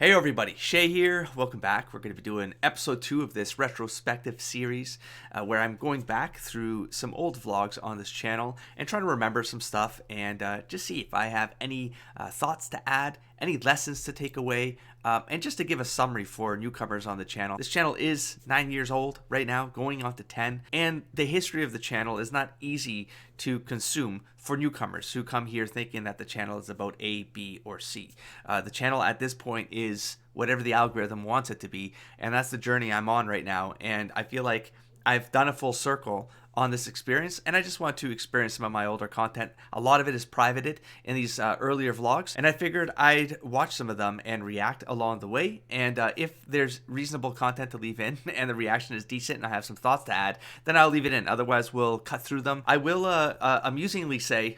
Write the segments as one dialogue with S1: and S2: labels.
S1: Hey everybody, Shay here. Welcome back. We're going to be doing episode 2 of this retrospective series where I'm going back through some old vlogs on this channel and trying to remember some stuff and just see if I have any thoughts to add, any lessons to take away, and just to give a summary for newcomers on the channel. This channel is 9 years old right now, going on to 10, and the history of the channel is not easy to consume for newcomers who come here thinking that the channel is about A, B, or C. The channel at this point is whatever the algorithm wants it to be, and that's the journey I'm on right now, and I feel like I've done a full circle on this experience, and I just want to experience some of my older content. A lot of it is privated in these earlier vlogs, and I figured I'd watch some of them and react along the way, and if there's reasonable content to leave in and the reaction is decent and I have some thoughts to add, then I'll leave it in. Otherwise, we'll cut through them. I will amusingly say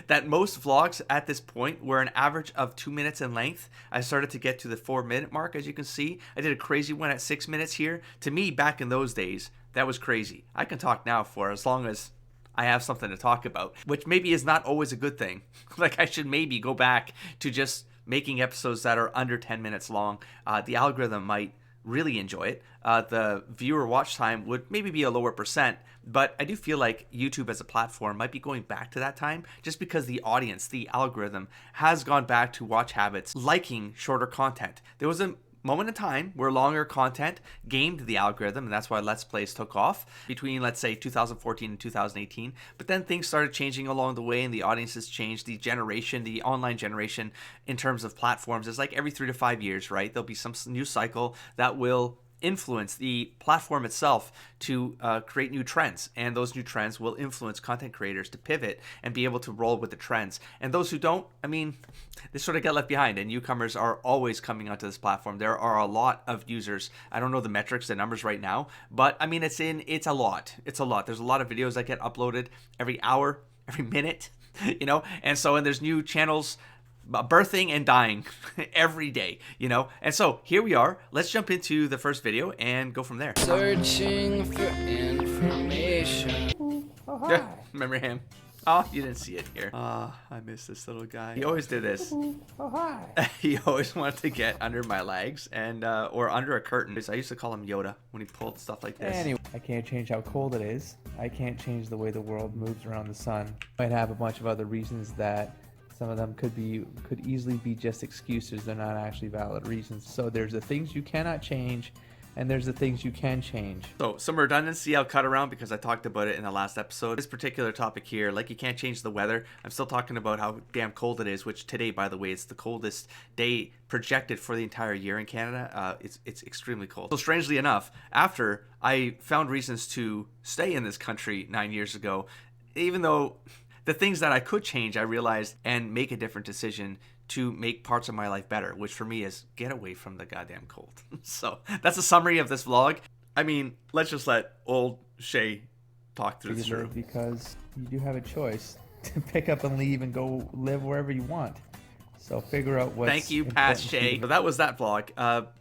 S1: that most vlogs at this point were an average of 2 minutes in length. I started to get to the 4-minute mark, as you can see. I did a crazy one at 6 minutes here. To me, back in those days, that was crazy. I can talk now for as long as I have something to talk about, which maybe is not always a good thing. Like, I should maybe go back to just making episodes that are under 10 minutes long. The algorithm might really enjoy it. The viewer watch time would maybe be a lower percent, but I do feel like YouTube as a platform might be going back to that time just because the audience, the algorithm, has gone back to watch habits liking shorter content. There was a moment in time where longer content gamed the algorithm, and that's why Let's Plays took off between, let's say, 2014 and 2018. But then things started changing along the way, and the audiences changed. The generation, the online generation in terms of platforms is like every 3 to 5 years, right? There'll be some new cycle that will influence the platform itself to create new trends, and those new trends will influence content creators to pivot and be able to roll with the trends. And those who don't, I mean, they sort of get left behind, and newcomers are always coming onto this platform. There are a lot of users. I don't know the metrics, the numbers right now, but I mean, it's a lot. There's a lot of videos that get uploaded every hour, every minute, and there's new channels birthing and dying every day, and so here we are. Let's jump into the first video and go from there.
S2: Searching for information.
S3: Oh, hi.
S1: Remember him? Oh, you didn't see it here. I miss this little guy. He always did this.
S3: Oh, hi.
S1: He always wanted to get under my legs and or under a curtain. I used to call him Yoda when he pulled stuff like this.
S3: Anyway, I can't change how cold it is. I can't change the way the world moves around the sun. Might have a bunch of other reasons that some of them could easily be just excuses. They're not actually valid reasons. So there's the things you cannot change, and there's the things you can change.
S1: So some redundancy I'll cut around because I talked about it in the last episode. This particular topic here, like you can't change the weather. I'm still talking about how damn cold it is, which today, by the way, is the coldest day projected for the entire year in Canada. It's extremely cold. So strangely enough, after I found reasons to stay in this country 9 years ago, even though the things that I could change, I realized, and make a different decision to make parts of my life better, which for me is get away from the goddamn cold. So that's a summary of this vlog. I mean, let's just let old Shay talk through this.
S3: Because you do have a choice to pick up and leave and go live wherever you want. So figure out what's
S1: Thank you, past Shay. So that was that vlog.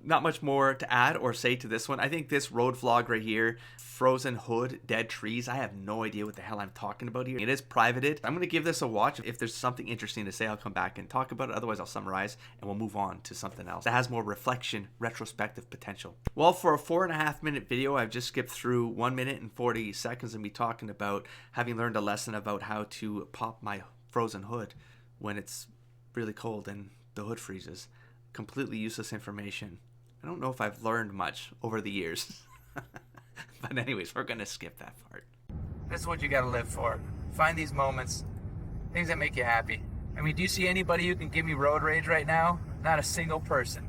S1: Not much more to add or say to this one. I think this road vlog right here, frozen hood, dead trees, I have no idea what the hell I'm talking about here. It is privated. I'm going to give this a watch. If there's something interesting to say, I'll come back and talk about it. Otherwise, I'll summarize and we'll move on to something else that has more reflection, retrospective potential. Well, for a 4.5-minute video, I've just skipped through 1 minute and 40 seconds and be talking about having learned a lesson about how to pop my frozen hood when it's really cold and the hood freezes. Completely useless information. I don't know if I've learned much over the years. But anyways, we're gonna skip that part. This is what you gotta live for. Find these moments, things that make you happy. I mean, do you see anybody who can give me road rage right now? Not a single person.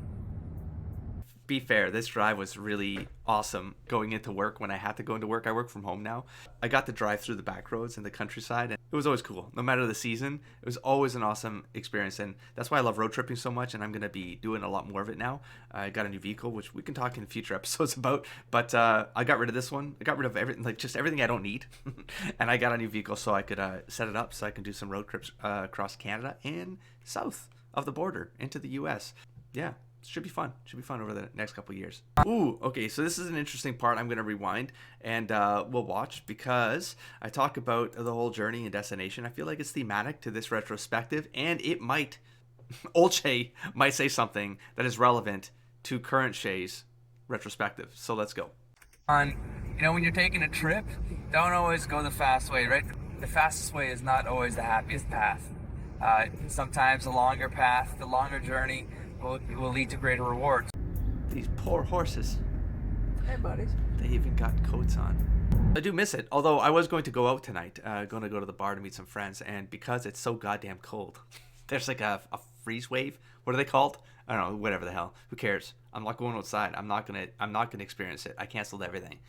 S1: Be fair, this drive was really awesome going into work when I had to go into work. I work from home now. I got to drive through the back roads in the countryside, and it was always cool. No matter the season, it was always an awesome experience, and that's why I love road tripping so much, and I'm going to be doing a lot more of it now. I got a new vehicle, which we can talk in future episodes about, but I got rid of this one. I got rid of everything, like just everything I don't need, and I got a new vehicle so I could set it up so I can do some road trips across Canada and south of the border into the U.S. Yeah. Should be fun over the next couple years. Ooh, okay, so this is an interesting part. I'm going to rewind and we'll watch because I talk about the whole journey and destination. I feel like it's thematic to this retrospective, and it might old Shay might say something that is relevant to current Shay's retrospective. So let's go.
S3: When you're taking a trip, don't always go the fast way, right? The fastest way is not always the happiest path. Sometimes the longer path, the longer journey will lead to greater rewards.
S1: These poor horses.
S3: Hey, buddies.
S1: They even got coats on. I do miss it, although I was going to go out tonight, going to go to the bar to meet some friends, and because it's so goddamn cold, there's like a freeze wave. What are they called? I don't know, whatever the hell. Who cares? I'm not going outside. I'm not gonna experience it. I canceled everything.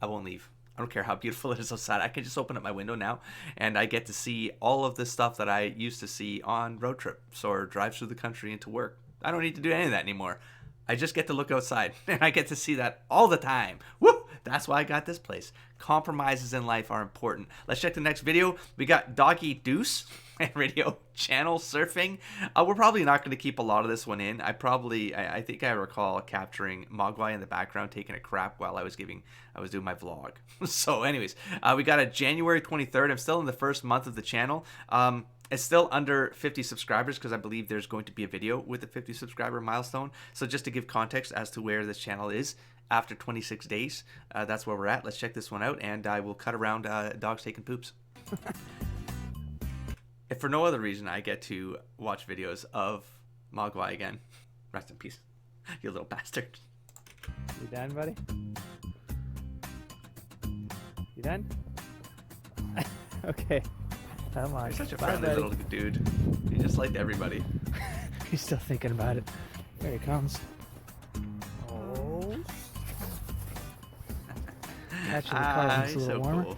S1: I won't leave. I don't care how beautiful it is outside. I can just open up my window now, and I get to see all of the stuff that I used to see on road trips or drives through the country into work. I don't need to do any of that anymore. I just get to look outside, and I get to see that all the time. Woo! That's why I got this place. Compromises in life are important. Let's check the next video. We got Doggy Deuce and radio channel surfing. We're probably not going to keep a lot of this one in. I think I recall capturing Mogwai in the background taking a crap while I was doing my vlog. So anyways, we got a January 23rd. I'm still in the first month of the channel. It's still under 50 subscribers because I believe there's going to be a video with the 50 subscriber milestone. So just to give context as to where this channel is after 26 days, that's where we're at. Let's check this one out, and I will cut around dogs taking poops. If for no other reason, I get to watch videos of Mogwai again. Rest in peace, you little bastard.
S3: You done, buddy? You done? Okay. Come on.
S1: You're such a
S3: Bye,
S1: friendly
S3: buddy.
S1: little dude. You just liked everybody.
S3: He's still thinking about it. There he comes. Oh. Actually, the car looks a
S1: He's
S3: little
S1: so
S3: warmer.
S1: cool.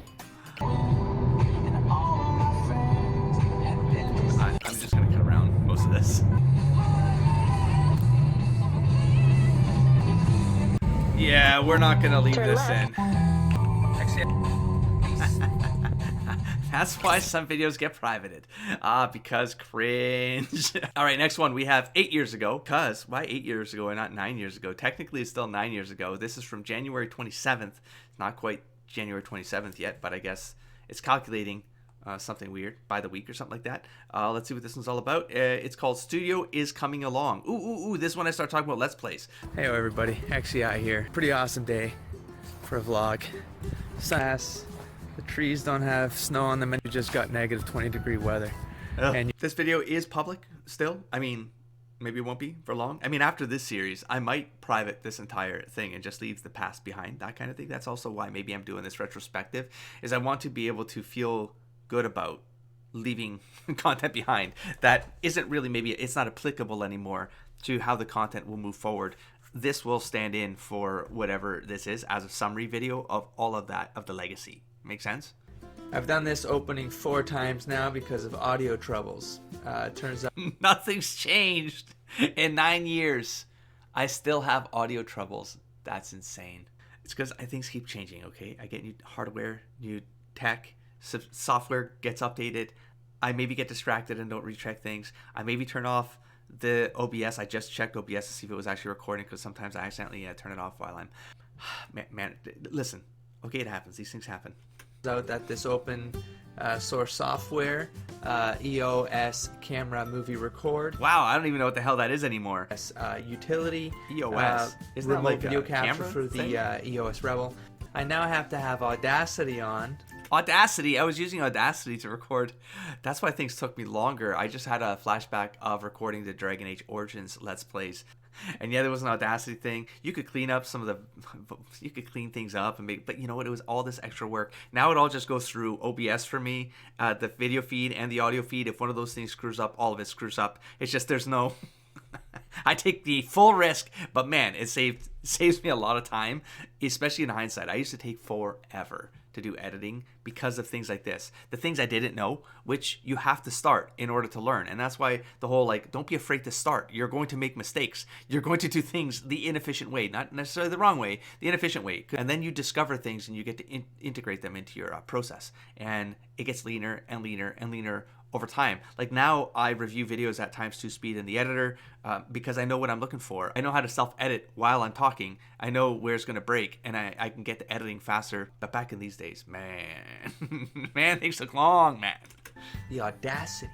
S1: I'm just gonna cut around most of this. Yeah, we're not gonna leave this in. That's why some videos get privated. Because cringe. All right, next one we have 8 years ago. Why 8 years ago and not 9 years ago? Technically, it's still 9 years ago. This is from January 27th. Not quite January 27th yet, but I guess it's calculating something weird by the week or something like that. Let's see what this one's all about. It's called Studio is Coming Along. Ooh, this one I start talking about Let's Plays. Hey everybody, XEI here. Pretty awesome day for a vlog. Sass. The trees don't have snow on them, and you just got negative 20-degree weather. And this video is public still. I mean, maybe it won't be for long. I mean, after this series, I might private this entire thing and just leave the past behind, that kind of thing. That's also why maybe I'm doing this retrospective, is I want to be able to feel good about leaving content behind that isn't really, maybe it's not applicable anymore to how the content will move forward. This will stand in for whatever this is as a summary video of all of that, of the legacy. Make sense? I've done this opening 4 times now because of audio troubles. Turns out nothing's changed in 9 years. I still have audio troubles. That's insane. It's because things keep changing, okay? I get new hardware, new tech, software gets updated. I maybe get distracted and don't recheck things. I maybe turn off the OBS. I just checked OBS to see if it was actually recording because sometimes I accidentally turn it off while I'm... Man, listen. Okay, it happens. These things happen. Out that this open source software, EOS camera movie record. Wow, I don't even know what the hell that is anymore. Utility EOS is remote like video capture for the EOS Rebel. I now have to have Audacity on. Audacity? I was using Audacity to record. That's why things took me longer. I just had a flashback of recording the Dragon Age Origins Let's Plays. And yeah, there was an Audacity thing. You could clean up you could clean things up and but you know what? It was all this extra work. Now it all just goes through OBS for me, the video feed and the audio feed. If one of those things screws up, all of it screws up. It's just, there's no, I take the full risk, but man, it saves me a lot of time, especially in hindsight. I used to take forever to do editing because of things like this, the things I didn't know, which you have to start in order to learn. And that's why the whole, like, don't be afraid to start. You're going to make mistakes. You're going to do things the inefficient way, not necessarily the wrong way, the inefficient way. And then you discover things and you get to integrate them into your process, and it gets leaner and leaner and leaner over time. Like now I review videos at ×2 speed in the editor because I know what I'm looking for. I know how to self-edit while I'm talking. I know where it's going to break, and I can get the editing faster. But back in these days, man, man, things took long, man.
S3: The audacity.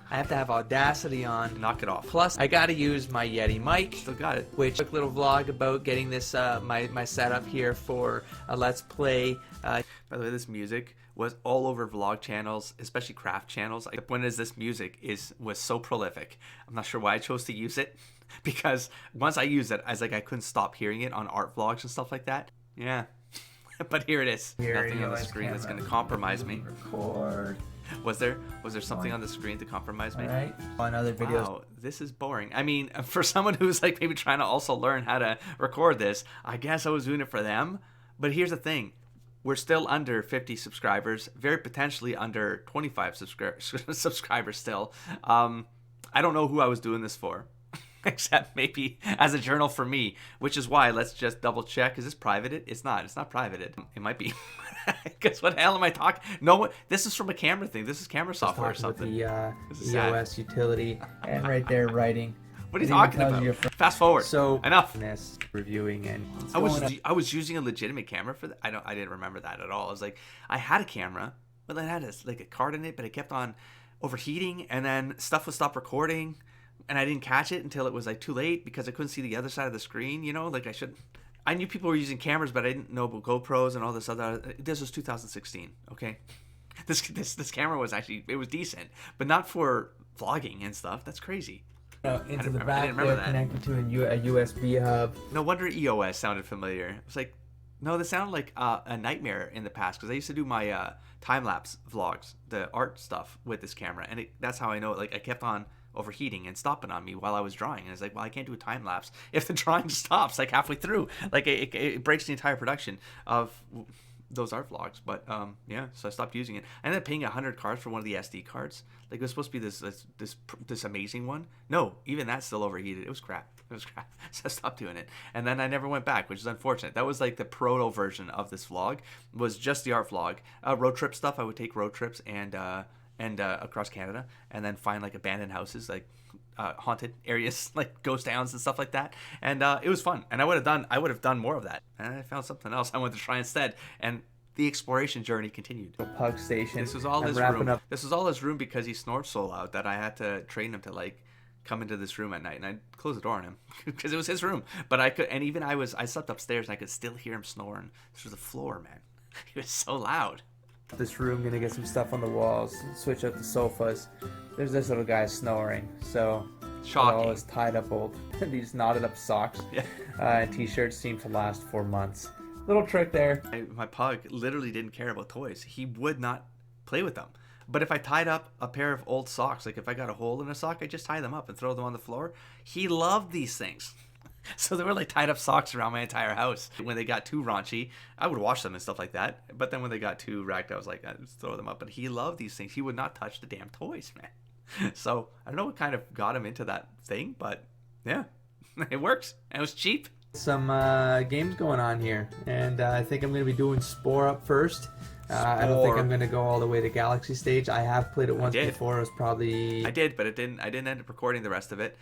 S3: I have to have Audacity on.
S1: Knock it off.
S3: Plus, I gotta use my Yeti mic.
S1: Still got it.
S3: Which quick little vlog about getting this my setup here for a Let's Play.
S1: By the way, this music was all over vlog channels, especially craft channels. When is this music was so prolific. I'm not sure why I chose to use it, because once I used it, I was like, I couldn't stop hearing it on art vlogs and stuff like that. Yeah. But here it is. Nothing on the screen that's going to compromise me.
S3: Record.
S1: Was there something on the screen to compromise me?
S3: All right. On other videos.
S1: Wow, this is boring. I mean, for someone who's like maybe trying to also learn how to record this, I guess I was doing it for them. But here's the thing. We're still under 50 subscribers, very potentially under 25 subscribers still. I don't know who I was doing this for, except maybe as a journal for me, which is why let's just double check. Is this privated? It's not. It's not privated. It might be. Because what the hell am I talking? No, this is from a camera thing. This is camera software or something.
S3: The EOS utility, and right there writing.
S1: What are you talking about? Fast forward.
S3: So
S1: enough.
S3: Reviewing and
S1: I was using a legitimate camera for that. I didn't remember that at all. I was like, I had a camera, but I had a card in it, but it kept on overheating, and then stuff would stop recording, and I didn't catch it until it was like too late because I couldn't see the other side of the screen. You know, like I should. I knew people were using cameras, but I didn't know about GoPros and all this other. This was 2016. Okay, this camera was actually, it was decent, but not for vlogging and stuff. That's crazy.
S3: Into the back there, connected to a USB hub.
S1: No wonder EOS sounded familiar. It was like, no, this sounded like a nightmare in the past, because I used to do my time-lapse vlogs, the art stuff with this camera, and that's how I know it. Like, I kept on overheating and stopping on me while I was drawing, and it's like, well, I can't do a time-lapse if the drawing stops like halfway through. Like, it breaks the entire production of those art vlogs. But yeah, so I stopped using it. I ended up paying 100 cards for one of the SD cards. Like, it was supposed to be this amazing one. No, even that's still overheated. It was crap. So I stopped doing it, and then I never went back, which is unfortunate. That was like the proto version of this vlog, was just the art vlog. Road trip stuff. I would take road trips and across Canada, and then find like abandoned houses, like haunted areas, like ghost towns and stuff like that. And it was fun, and I would have done more of that. And I found something else I wanted to try instead, and the exploration journey continued.
S3: Pug station.
S1: This was all his room. This was all his room because he snores so loud that I had to train him to like come into this room at night, and I'd close the door on him because it was his room. But I could, and even I slept upstairs, and I could still hear him snoring through the floor, man. He was so loud.
S3: This room, gonna get some stuff on the walls, switch out the sofas. There's this little guy snoring, so
S1: shocking.
S3: All his tied up old, these knotted up socks, and t-shirts seem to last for months. Little trick there.
S1: My pug literally didn't care about toys. He would not play with them. But if I tied up a pair of old socks, like if I got a hole in a sock, I just tie them up and throw them on the floor. He loved these things. So they were like tied up socks around my entire house. When they got too raunchy, I would wash them and stuff like that. But then when they got too racked, I was like, I'd just throw them up. But he loved these things. He would not touch the damn toys, man. So I don't know what kind of got him into that thing, but yeah, it works. And it was cheap.
S3: Some games going on here, and I think I'm going to be doing Spore up first. I don't think I'm going to go all the way to Galaxy Stage. I have played it once before. It was probably...
S1: I did, but I didn't end up recording the rest of it.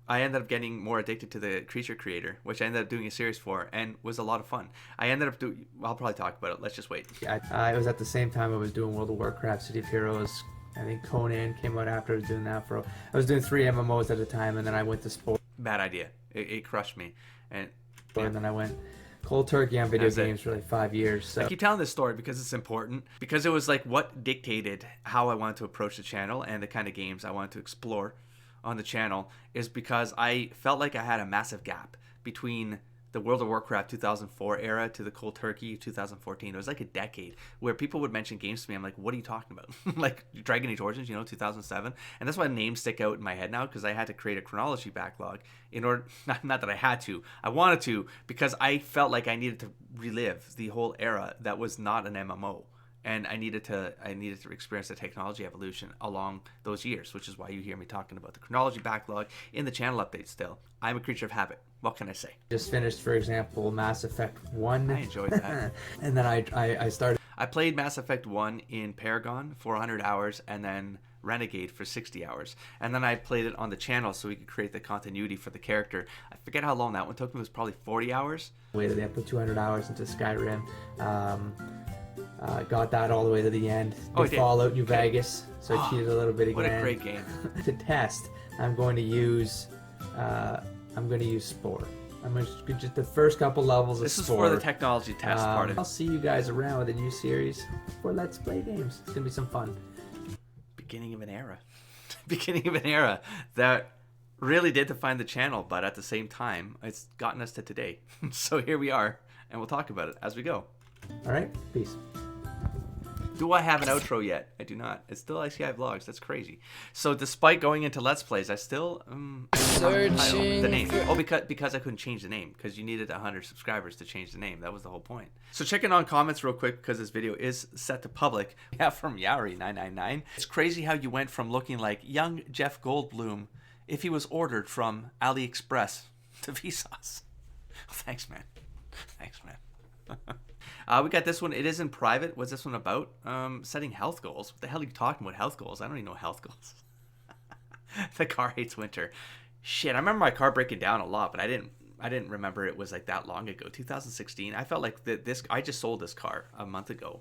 S1: I ended up getting more addicted to the Creature Creator, which I ended up doing a series for, and was a lot of fun. I ended up doing... I'll probably talk about it. Let's just wait.
S3: I was at the same time I was doing World of Warcraft, City of Heroes. I think Conan came out after I was doing that for... I was doing 3 MMOs at a time, and then I went to Spore.
S1: Bad idea. It crushed me. And
S3: then I went cold turkey on video games for like 5 years. So.
S1: I keep telling this story because it's important. Because it was like what dictated how I wanted to approach the channel and the kind of games I wanted to explore on the channel, is because I felt like I had a massive gap between the World of Warcraft 2004 era to the cold turkey 2014. It was like a decade where people would mention games to me. I'm like, what are you talking about? Like Dragon Age Origins, 2007. And that's why names stick out in my head now, because I had to create a chronology backlog in order, not that I had to, I wanted to, because I felt like I needed to relive the whole era that was not an MMO. And I needed to experience the technology evolution along those years, which is why you hear me talking about the chronology backlog in the channel update still. I'm a creature of habit. What can I say?
S3: Just finished, for example, Mass Effect 1.
S1: I enjoyed that.
S3: And then I started...
S1: I played Mass Effect 1 in Paragon for 100 hours, and then Renegade for 60 hours. And then I played it on the channel so we could create the continuity for the character. I forget how long that one took me. It was probably 40 hours.
S3: Waited, I put 200 hours into Skyrim. Got that all the way to the end.
S1: Oh,
S3: Did
S1: I did.
S3: Fallout New Vegas, so I cheated a little bit again.
S1: What a great game.
S3: To test, I'm going to use Spore. I'm going to just the first couple levels of
S1: This is
S3: Spore.
S1: for the technology test part of
S3: I'll
S1: it.
S3: see you guys around with a new series for Let's Play games. It's gonna be some fun.
S1: Beginning of an era. Beginning of an era that really did define the channel, but at the same time, it's gotten us to today. So here we are, and we'll talk about it as we go.
S3: All right, peace.
S1: Do I have an outro yet? I do not. It's still ICI Vlogs. That's crazy. So despite going into Let's Plays, I still
S2: Searching
S1: the name.
S2: for-
S1: Oh, because I couldn't change the name, because you needed 100 subscribers to change the name. That was the whole point. So checking on comments real quick, because this video is set to public. Yeah, from Yari999. It's crazy how you went from looking like young Jeff Goldblum if he was ordered from AliExpress to Vsauce. Thanks, man. Thanks, man. We got this one. It is in private. What's this one about? Setting health goals. What the hell are you talking about? Health goals? I don't even know health goals. The car hates winter. Shit, I remember my car breaking down a lot, but I didn't remember it was like that long ago. 2016. I felt like I just sold this car a month ago.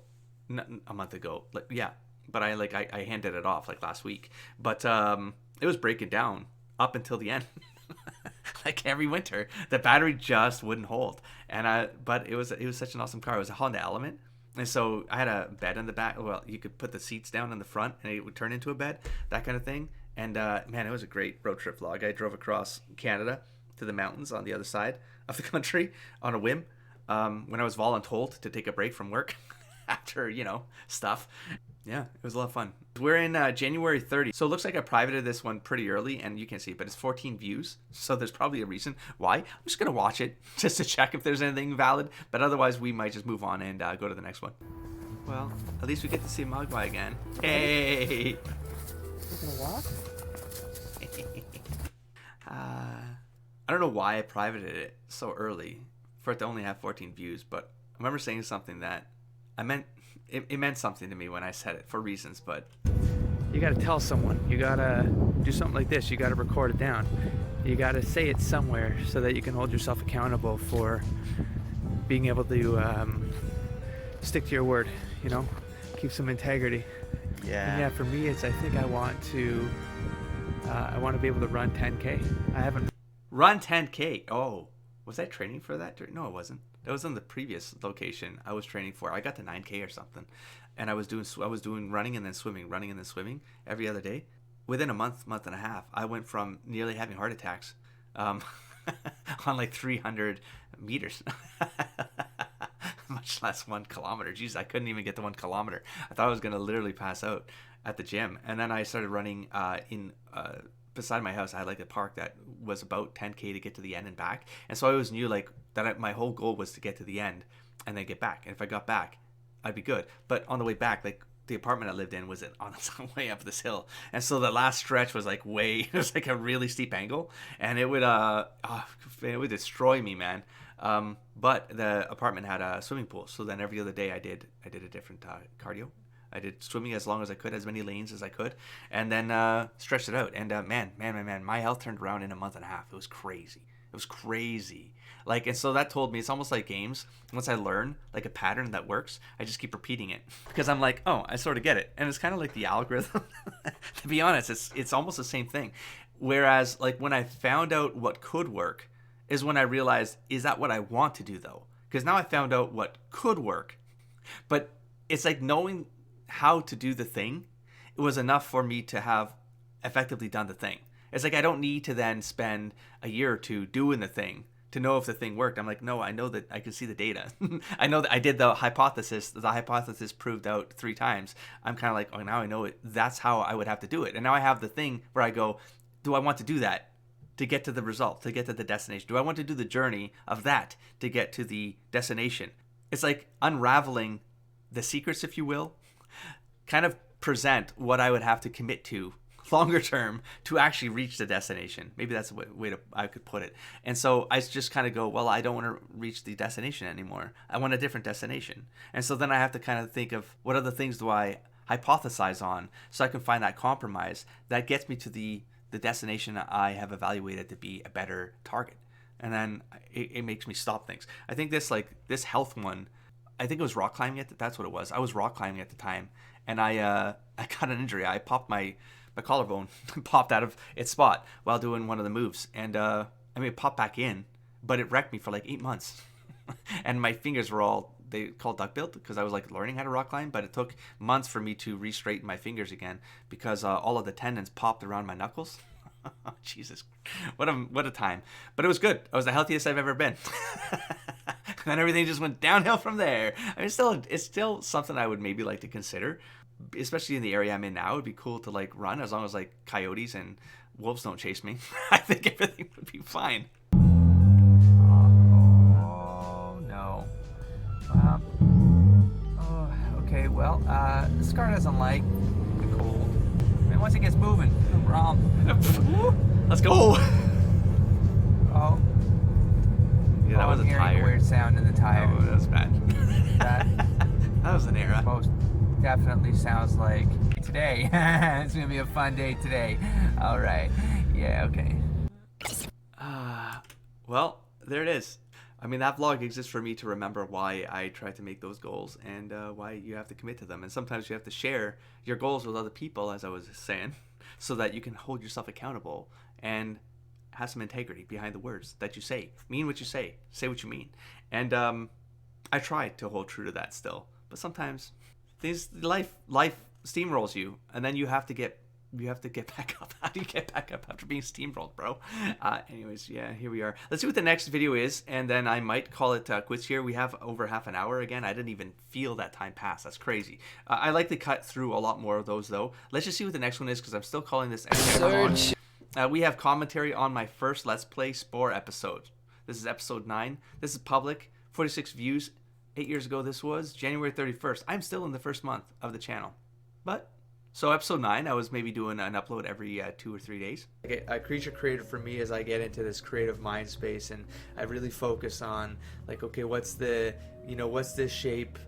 S1: A month ago. Like, yeah, but I handed it off like last week. But it was breaking down up until the end. Like every winter, the battery just wouldn't hold, but it was such an awesome car. It was a Honda Element, and so I had a bed in the back. Well, you could put the seats down in the front, and it would turn into a bed, that kind of thing. And man, it was a great road trip vlog. I drove across Canada to the mountains on the other side of the country on a whim when I was voluntold to take a break from work after stuff. Yeah, it was a lot of fun. We're in January 30th, so it looks like I privated this one pretty early, and you can see it, but it's 14 views, so there's probably a reason why. I'm just going to watch it just to check if there's anything valid, but otherwise we might just move on and go to the next one. Well, at least we get to see Mogwai again. Hey!
S3: You gonna walk?
S1: I don't know why I privated it so early for it to only have 14 views, but I remember saying something that it meant something to me when I said it for reasons, but
S3: You gotta tell someone. You gotta do something like this. You gotta record it down. You gotta say it somewhere so that you can hold yourself accountable for being able to stick to your word. Keep some integrity. And yeah, for me, I think I want to be able to run 10K. I haven't.
S1: Run 10K. Oh, was I training for that? No, it wasn't. That was in the previous location I was training for. I got to 9K or something, and I was doing running and then swimming every other day. Within a month and a half, I went from nearly having heart attacks on like 300 meters, much less 1 kilometer. Jeez, I couldn't even get to 1 kilometer. I thought I was gonna literally pass out at the gym, and then I started running beside my house. I had like a park that was about 10K to get to the end and back, and so I always knew like that my whole goal was to get to the end and then get back, and if I got back I'd be good. But on the way back, like the apartment I lived in was on the way up this hill, and so the last stretch was like it was like a really steep angle, and it would destroy me, man. But the apartment had a swimming pool, so then every other day I did a different cardio. I did swimming as long as I could, as many lanes as I could, and then stretched it out. And man, my health turned around in a month and a half. It was crazy. Like, and so that told me it's almost like games. Once I learn like a pattern that works, I just keep repeating it because I'm like, oh, I sort of get it. And it's kind of like the algorithm. To be honest, it's almost the same thing. Whereas like when I found out what could work is when I realized, is that what I want to do though? Because now I found out what could work, but it's like knowing how to do the thing, it was enough for me to have effectively done the thing. It's like I don't need to then spend a year or two doing the thing to know if the thing worked. I'm like, no, I know that I can see the data. I know that I did the hypothesis. The hypothesis proved out 3 times. I'm kind of like, oh, now I know it. That's how I would have to do it. And now I have the thing where I go, do I want to do that to get to the result, to get to the destination? Do I want to do the journey of that to get to the destination? It's like unraveling the secrets, if you will, kind of present what I would have to commit to longer term to actually reach the destination. Maybe that's the way I could put it. And so I just kind of go, well, I don't want to reach the destination anymore. I want a different destination. And so then I have to kind of think of what other things do I hypothesize on so I can find that compromise that gets me to the destination I have evaluated to be a better target. And then it makes me stop things. I think this health one, I think it was rock climbing that's what it was. I was rock climbing at the time, and I got an injury. I popped my collarbone popped out of its spot while doing one of the moves, and it popped back in, but it wrecked me for like 8 months. And my fingers were all, they called duck built, because I was like learning how to rock climb, but it took months for me to re-straighten my fingers again because all of the tendons popped around my knuckles. Jesus, what a time. But it was good. I was the healthiest I've ever been. And everything just went downhill from there. I mean, it's still something I would maybe like to consider, especially in the area I'm in now. It'd be cool to like run, as long as like coyotes and wolves don't chase me. I think everything would be fine. Oh no. Okay, well, this car doesn't like the cold. I mean, once it gets moving, let's go. Oh. Yeah, that was a tire. I'm hearing a weird sound in the tire. Oh, that was bad. That was an error. Most definitely sounds like today. It's gonna be a fun day today. All right. Yeah. Okay. Well, there it is. I mean, that vlog exists for me to remember why I try to make those goals and why you have to commit to them. And sometimes you have to share your goals with other people, as I was saying, so that you can hold yourself accountable and have some integrity behind the words that you say. Mean what you say what you mean. And I try to hold true to that still. But sometimes life steamrolls you, and then you have to get back up. How do you get back up after being steamrolled, bro? Anyways, yeah, here we are. Let's see what the next video is, and then I might call it quits here. We have over half an hour again. I didn't even feel that time pass. That's crazy. I like to cut through a lot more of those, though. Let's just see what the next one is, because I'm still calling this
S2: Search.
S1: We have commentary on my first Let's Play Spore episode. This is episode 9. This is public. 46 views. 8 years ago this was. January 31st. I'm still in the first month of the channel. But, so episode 9, I was maybe doing an upload every 2 or 3 days. A creature created for me as I get into this creative mind space, and I really focus on, like, okay, what's this shape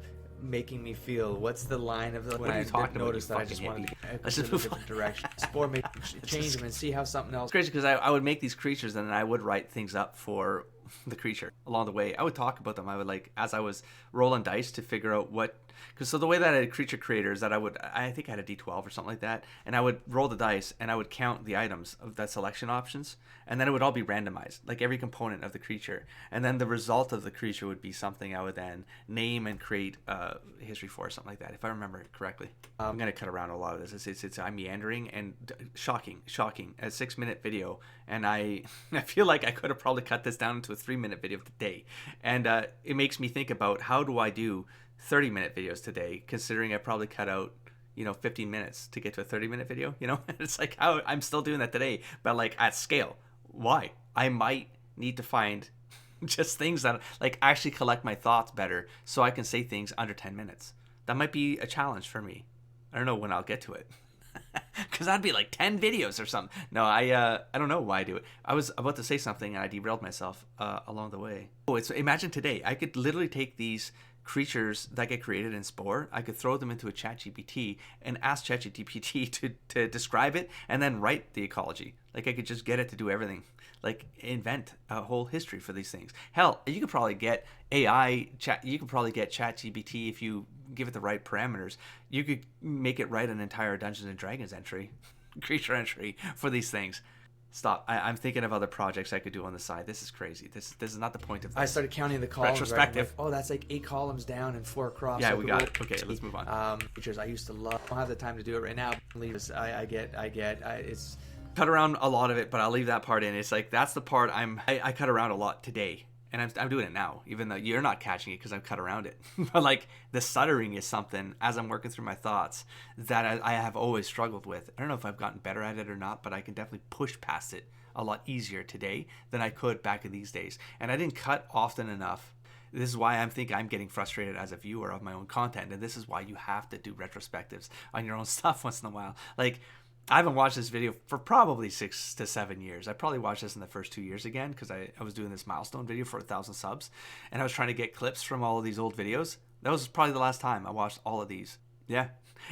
S1: making me feel? What's the line of the... What are you talking about? Notice that I just wanted to get a different direction. Spore, maybe change them and see how something else... It's crazy, because I would make these creatures, and then I would write things up for the creature along the way. I would talk about them. I would, like, as I was rolling dice to figure out what... Because so the way that I had creature creators, that I think I had a D12 or something like that, and I would roll the dice, and I would count the items of that selection options, and then it would all be randomized, like every component of the creature, and then the result of the creature would be something I would then name and create history for, or something like that, if I remember it correctly. I'm gonna cut around a lot of this. I'm meandering and shocking. A 6-minute video, and I feel like I could have probably cut this down into a 3-minute video today, and it makes me think about, how do I do 30-minute videos today, considering I probably cut out 15 minutes to get to a 30-minute video. It's like, how I'm still doing that today, but like at scale. Why? I might need to find just things that like actually collect my thoughts better, so I can say things under 10 minutes. That might be a challenge for me. I don't know when I'll get to it, because that'd be like 10 videos or something. No, I don't know why I do it. I was about to say something and I derailed myself along the way. Imagine today I could literally take these creatures that get created in Spore, I could throw them into a ChatGPT and ask ChatGPT to describe it, and then write the ecology. Like, I could just get it to do everything, like invent a whole history for these things. Hell, you could probably get ChatGPT, if you give it the right parameters. You could make it write an entire Dungeons and Dragons creature entry for these things. Stop. I'm thinking of other projects I could do on the side. This is crazy. This is not the point of this.
S3: I started counting the columns.
S1: Retrospective.
S3: Right? Like, that's like 8 columns down and 4 across.
S1: Yeah, we got it. Okay, let's move on.
S3: Features I used to love. I don't have the time to do it right now. It's
S1: cut around a lot of it, but I'll leave that part in. It's like, that's the part I cut around a lot today. And I'm doing it now, even though you're not catching it because I've cut around it. But like, the stuttering is something, as I'm working through my thoughts, that I have always struggled with. I don't know if I've gotten better at it or not, but I can definitely push past it a lot easier today than I could back in these days. And I didn't cut often enough. This is why I'm getting frustrated as a viewer of my own content. And this is why you have to do retrospectives on your own stuff once in a while. Like, I haven't watched this video for probably 6 to 7 years. I probably watched this in the first 2 years again, because I was doing this milestone video for 1,000 subs, and I was trying to get clips from all of these old videos. That was probably the last time I watched all of these. Yeah.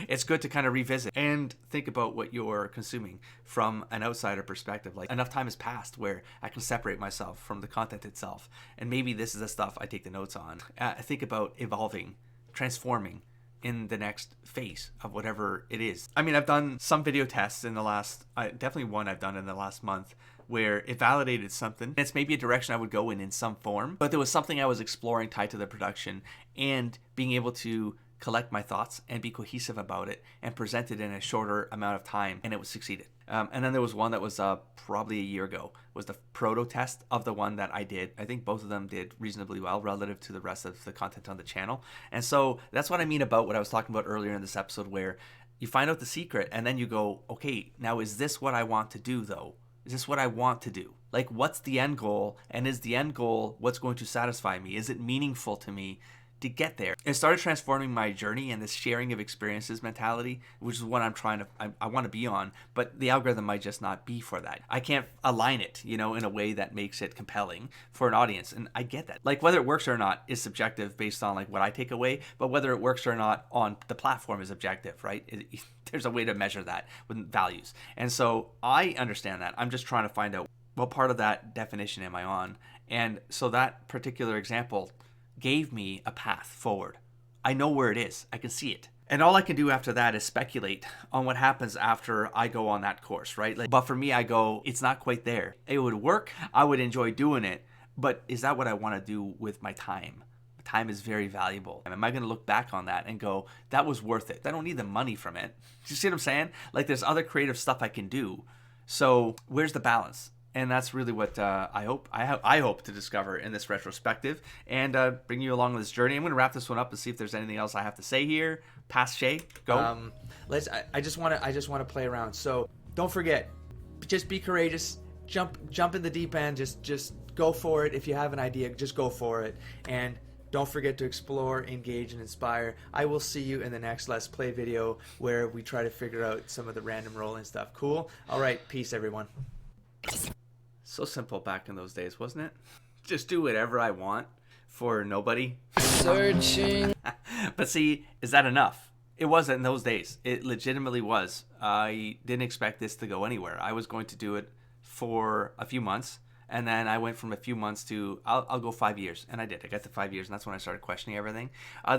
S1: It's good to kind of revisit and think about what you're consuming from an outsider perspective. Like, enough time has passed where I can separate myself from the content itself. And maybe this is the stuff I take the notes on. I think about evolving, transforming in the next phase of whatever it is. I mean, I've done some video tests in the last, definitely one I've done in the last month, where it validated something. It's maybe a direction I would go in some form, but there was something I was exploring tied to the production, and being able to collect my thoughts and be cohesive about it and present it in a shorter amount of time, and it was succeeded. And then there was one that was probably a year ago, was the proto test of the one that I did. I think both of them did reasonably well relative to the rest of the content on the channel. And so that's what I mean about what I was talking about earlier in this episode, where you find out the secret and then you go, okay, now is this what I want to do though? Is this what I want to do? Like, what's the end goal? And is the end goal what's going to satisfy me? Is it meaningful to me to get there? It started transforming my journey and this sharing of experiences mentality, which is what I want to be on, but the algorithm might just not be for that. I can't align it, in a way that makes it compelling for an audience. And I get that. Like, whether it works or not is subjective based on like what I take away, but whether it works or not on the platform is objective, right? There's a way to measure that with values. And so I understand that. I'm just trying to find out what part of that definition am I on. And so that particular example gave me a path forward. I know where it is. I can see it. And all I can do after that is speculate on what happens after I go on that course, right? But for me, I go, it's not quite there. It would work. I would enjoy doing it. But is that what I want to do with my time? Time is very valuable. And am I going to look back on that and go, that was worth it? I don't need the money from it. You see what I'm saying? Like, there's other creative stuff I can do. So where's the balance? And that's really what I hope to discover in this retrospective, and bring you along this journey. I'm going to wrap this one up and see if there's anything else I have to say here. Pass Shay, go.
S2: I just want to play around. So don't forget, just be courageous. Jump in the deep end. Just go for it. If you have an idea, just go for it. And don't forget to explore, engage, and inspire. I will see you in the next Let's Play video where we try to figure out some of the random rolling stuff. Cool? All right. Peace, everyone.
S1: So simple back in those days, wasn't it? Just do whatever I want for nobody.
S2: Searching.
S1: But see, is that enough? It wasn't in those days. It legitimately was. I didn't expect this to go anywhere. I was going to do it for a few months, and then I went from a few months to I'll go 5 years, and I did. I got to 5 years, and that's when I started questioning everything.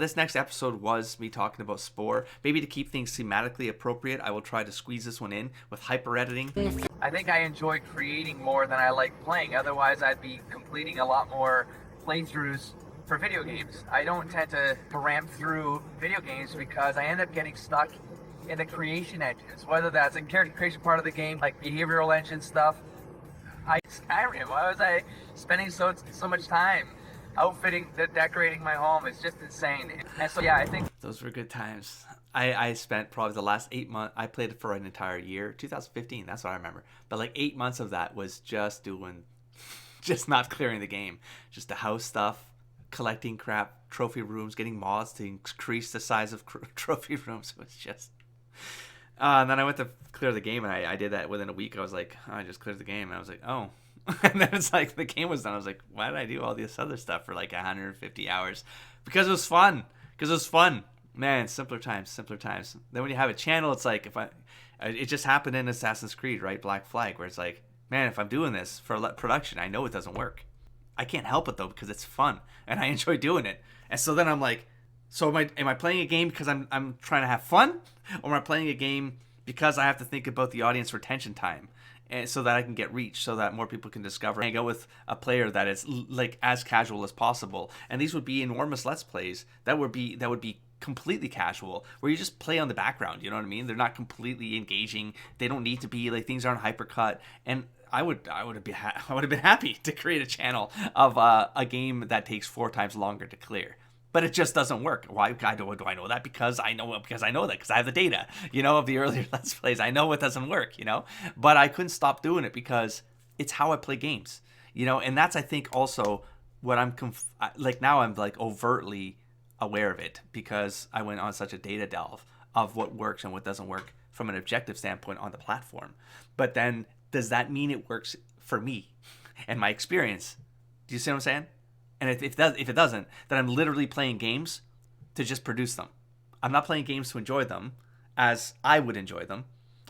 S1: This next episode was me talking about Spore. Maybe to keep things thematically appropriate, I will try to squeeze this one in with hyper editing.
S4: I think I enjoy creating more than I like playing. Otherwise, I'd be completing a lot more playthroughs for video games. I don't tend to ramp through video games because I end up getting stuck in the creation engines, whether that's in character creation part of the game, like behavioral engine stuff. Skyrim, why was I spending so much time outfitting, decorating my home? It's just insane. And so, yeah, I think
S1: those were good times. I spent probably the last 8 months, I played it for an entire year, 2015, that's what I remember. But like 8 months of that was just not clearing the game. Just the house stuff, collecting crap, trophy rooms, getting mods to increase the size of trophy rooms. It was just... and then I went to clear the game, and I did that within a week. I was like, oh, I just cleared the game. And I was like, oh. And then it's like the game was done. I was like, why did I do all this other stuff for like 150 hours? Because it was fun. Man, simpler times. Then when you have a channel, it's like, it just happened in Assassin's Creed, right? Black Flag, where it's like, man, if I'm doing this for production, I know it doesn't work. I can't help it though, because it's fun and I enjoy doing it. And so then I'm like, so am I playing a game because I'm trying to have fun, or am I playing a game because I have to think about the audience retention time, and so that I can get reach, so that more people can discover, hang out with a player that is like as casual as possible? And these would be enormous Let's Plays that would be completely casual, where you just play on the background. You know what I mean? They're not completely engaging. They don't need to be like, things aren't hypercut. And I would have been happy to create a channel of a game that takes 4 times longer to clear. But it just doesn't work. Why do I know that? Because I know that, because I have the data, of the earlier Let's Plays. I know it doesn't work, But I couldn't stop doing it because it's how I play games, And that's, I think, also what I'm now I'm like overtly aware of it, because I went on such a data delve of what works and what doesn't work from an objective standpoint on the platform. But then, does that mean it works for me and my experience? Do you see what I'm saying? And if it doesn't, then I'm literally playing games to just produce them. I'm not playing games to enjoy them as I would enjoy them.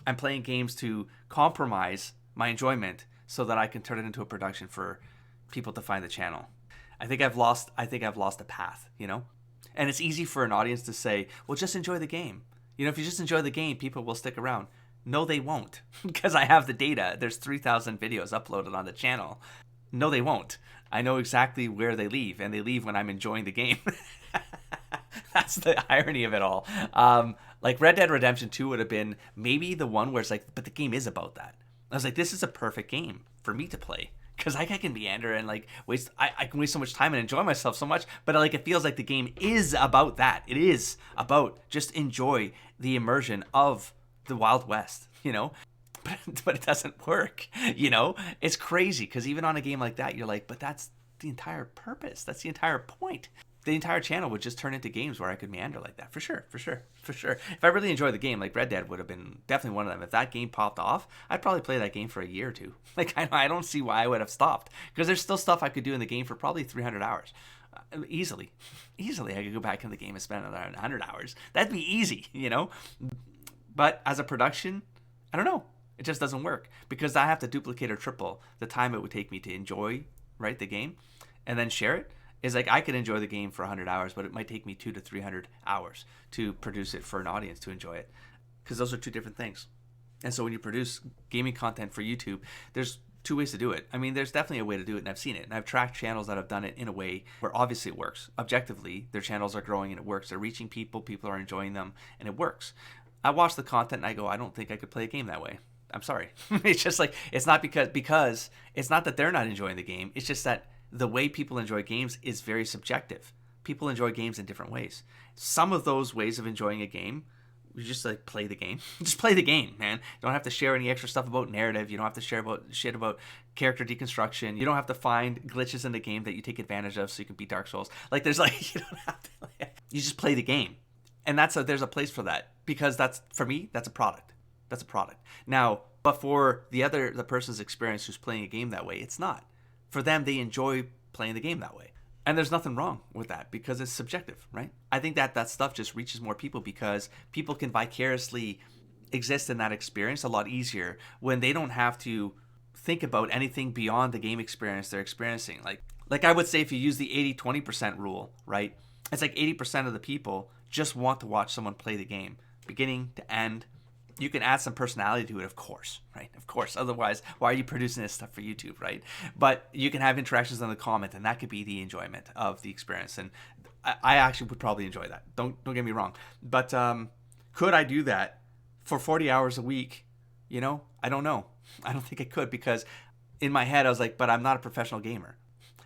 S1: I'm playing games to compromise my enjoyment so that I can turn it into a production for people to find the channel. I think I've lost a path, you know? And it's easy for an audience to say, well, just enjoy the game. You know, if you just enjoy the game, people will stick around. No, they won't, because I have the data. There's 3,000 videos uploaded on the channel. No, they won't. I know exactly where they leave, and they leave when I'm enjoying the game. That's the irony of it all. Like Red Dead Redemption 2 would have been maybe the one where it's like, but the game is about that. I was like, this is a perfect game for me to play. Because I can meander and like waste. I can waste so much time and enjoy myself so much. But like it feels like the game is about that. It is about just enjoy the immersion of the Wild West, you know. But it doesn't work, you know. It's crazy because even on a game like that, you're like, but that's the entire purpose. That's the entire point. The entire channel would just turn into games where I could meander like that. For sure. If I really enjoy the game, like Red Dead would have been definitely one of them. If that game popped off, I'd probably play that game for a year or two. Like, I don't see why I would have stopped. Because there's still stuff I could do in the game for probably 300 hours. Easily, I could go back in the game and spend another 100 hours. That'd be easy, you know? But as a production, I don't know. It just doesn't work. Because I have to duplicate or triple the time it would take me to enjoy, right, the game, and then share it. Is like I could enjoy the game for 100 hours, but it might take me 200 to 300 hours to produce it for an audience to enjoy it, because those are two different things. And so when you produce gaming content for YouTube, there's two ways to do it. I mean, there's definitely a way to do it, and I've seen it. And I've tracked channels that have done it in a way where obviously it works. Objectively, their channels are growing and it works. They're reaching people, people are enjoying them, and it works. I watch the content and I go, I don't think I could play a game that way. I'm sorry. It's just like, it's not because it's not that they're not enjoying the game. It's just that the way people enjoy games is very subjective. People enjoy games in different ways. Some of those ways of enjoying a game, you just like play the game. Just play the game, man. You don't have to share any extra stuff about narrative. You don't have to share about shit about character deconstruction. You don't have to find glitches in the game that you take advantage of so you can beat Dark Souls. Like there's like, you don't have to, you just play the game. And there's a place for that, because for me, that's a product. That's a product. Now, but for the person's experience who's playing a game that way, it's not. For them, they enjoy playing the game that way. And there's nothing wrong with that because it's subjective, right? I think that stuff just reaches more people because people can vicariously exist in that experience a lot easier when they don't have to think about anything beyond the game experience they're experiencing. Like I would say, if you use the 80-20% rule, right? It's like 80% of the people just want to watch someone play the game, beginning to end. You can add some personality to it, of course, right? Of course. Otherwise, why are you producing this stuff for YouTube, right? But you can have interactions in the comment, and that could be the enjoyment of the experience. And I actually would probably enjoy that. Don't get me wrong. But could I do that for 40 hours a week? You know, I don't know. I don't think I could, because in my head, I was like, but I'm not a professional gamer.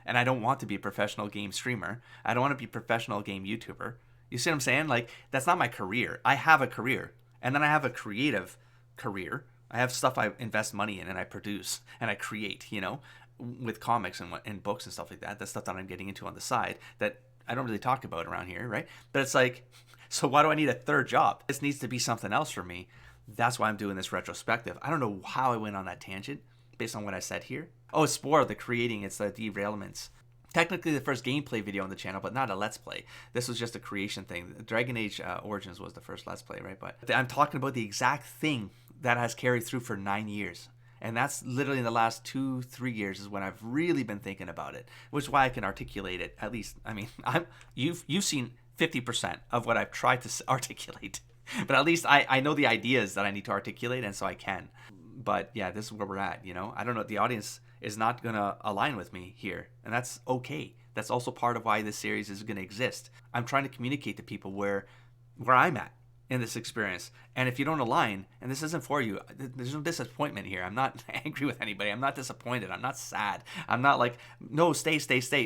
S1: And I don't want to be a professional game streamer. I don't want to be a professional game YouTuber. You see what I'm saying? Like, that's not my career. I have a career. And then I have a creative career. I have stuff I invest money in and I produce and I create, you know, with comics and books and stuff like that. That's stuff that I'm getting into on the side that I don't really talk about around here, right? But it's like, so why do I need a third job? This needs to be something else for me. That's why I'm doing this retrospective. I don't know how I went on that tangent based on what I said here. Oh, it's Spore, the creating, it's the derailments. Technically the first gameplay video on the channel, but not a Let's Play. This was just a creation thing. Dragon Age Origins was the first Let's Play, right? But I'm talking about the exact thing that has carried through for 9 years. And that's literally in the last 2-3 years is when I've really been thinking about it, which is why I can articulate it. At least, I mean, you've seen 50% of what I've tried to articulate. But at least I know the ideas that I need to articulate, and so I can. But yeah, this is where we're at, you know? I don't know, the audience is not going to align with me here, and that's okay. That's also part of why this series is going to exist. I'm trying to communicate to people where I'm at in this experience, and if you don't align, and this isn't for you, there's no disappointment here. I'm not angry with anybody. I'm not disappointed. I'm not sad. I'm not like, no, stay.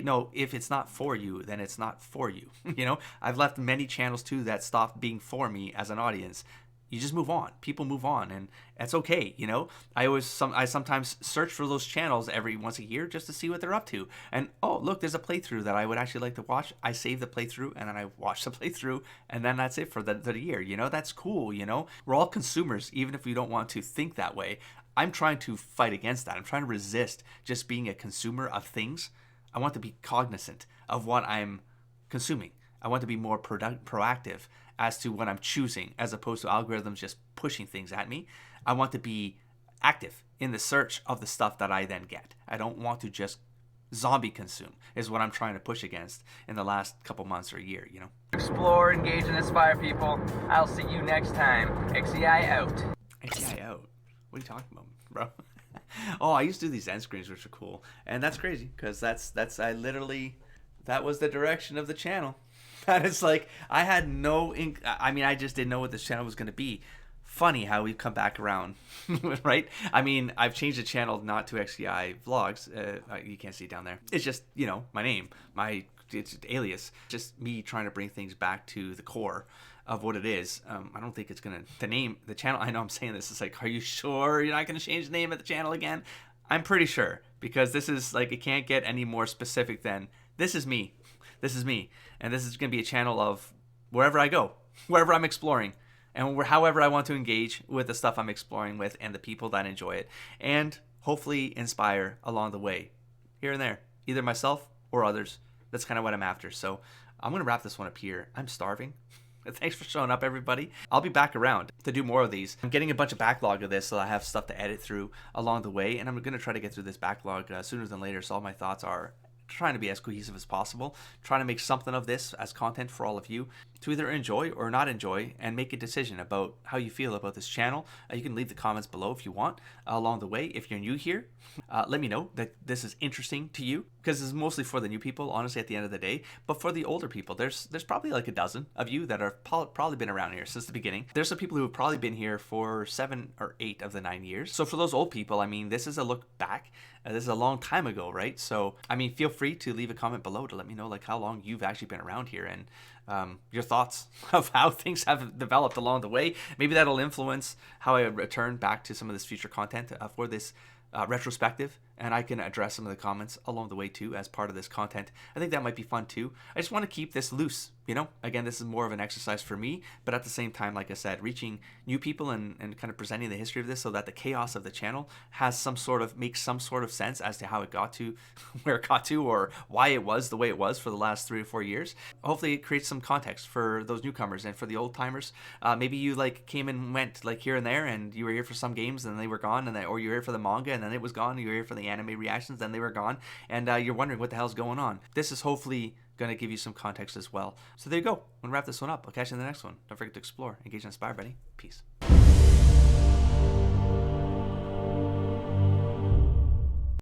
S1: No, if it's not for you, then it's not for you. You know, I've left many channels too that stopped being for me as an audience. You just move on. People move on, and that's okay, you know? I sometimes search for those channels every once a year just to see what they're up to. And, oh, look, there's a playthrough that I would actually like to watch. I save the playthrough, and then I watch the playthrough, and then that's it for the year, you know? That's cool, you know? We're all consumers, even if we don't want to think that way. I'm trying to fight against that. I'm trying to resist just being a consumer of things. I want to be cognizant of what I'm consuming. I want to be more proactive as to what I'm choosing, as opposed to algorithms just pushing things at me. I want to be active in the search of the stuff that I then get. I don't want to just zombie consume, is what I'm trying to push against in the last couple months or a year, you know?
S4: Explore, engage, and inspire people. I'll see you next time. XEI out.
S1: XEI out? What are you talking about, bro? Oh, I used to do these end screens, which are cool. And that's crazy, because that was the direction of the channel. That is like, I had no, I just didn't know what this channel was going to be. Funny how we've come back around, right? I mean, I've changed the channel not to XEI Vlogs. You can't see it down there. It's just, my name, it's alias. Just me trying to bring things back to the core of what it is. I don't think it's going to, the channel, I know I'm saying this, it's like, are you sure you're not going to change the name of the channel again? I'm pretty sure, because this is like, it can't get any more specific than, this is me. This is me. And this is going to be a channel of wherever I go, wherever I'm exploring, and however I want to engage with the stuff I'm exploring with and the people that enjoy it, and hopefully inspire along the way, here and there, either myself or others. That's kind of what I'm after. So I'm going to wrap this one up here. I'm starving. Thanks for showing up, everybody. I'll be back around to do more of these. I'm getting a bunch of backlog of this, so I have stuff to edit through along the way, and I'm going to try to get through this backlog sooner than later, so all my thoughts are trying to be as cohesive as possible, trying to make something of this as content for all of you to either enjoy or not enjoy, and make a decision about how you feel about this channel. You can leave the comments below if you want along the way. If you're new here, let me know that this is interesting to you, because this is mostly for the new people, honestly, at the end of the day. But for the older people, there's probably like a dozen of you that have probably been around here since the beginning. There's some people who have probably been here for 7 or 8 of the 9 years. So for those old people, I mean, this is a look back. This is a long time ago, right? So, I mean, feel free to leave a comment below to let me know like how long you've actually been around here, and your thoughts of how things have developed along the way. Maybe that'll influence how I return back to some of this future content for this retrospective, and I can address some of the comments along the way too as part of this content. I think that might be fun too. I just want to keep this loose, Again, this is more of an exercise for me, but at the same time, like I said, reaching new people and kind of presenting the history of this so that the chaos of the channel makes some sort of sense as to how it got to where it got to, or why it was the way it was for the last 3 or 4 years. Hopefully it creates some context for those newcomers, and for the old timers, maybe you like came and went like here and there, and you were here for some games and they were gone, or you were here for the manga and then it was gone, you were here for the anime reactions, then they were gone, and you're wondering what the hell's going on. This is hopefully going to give you some context as well. So there you go. I'm going to wrap this one up. I'll catch you in the next one. Don't forget to explore, engage, and inspire, buddy. Peace.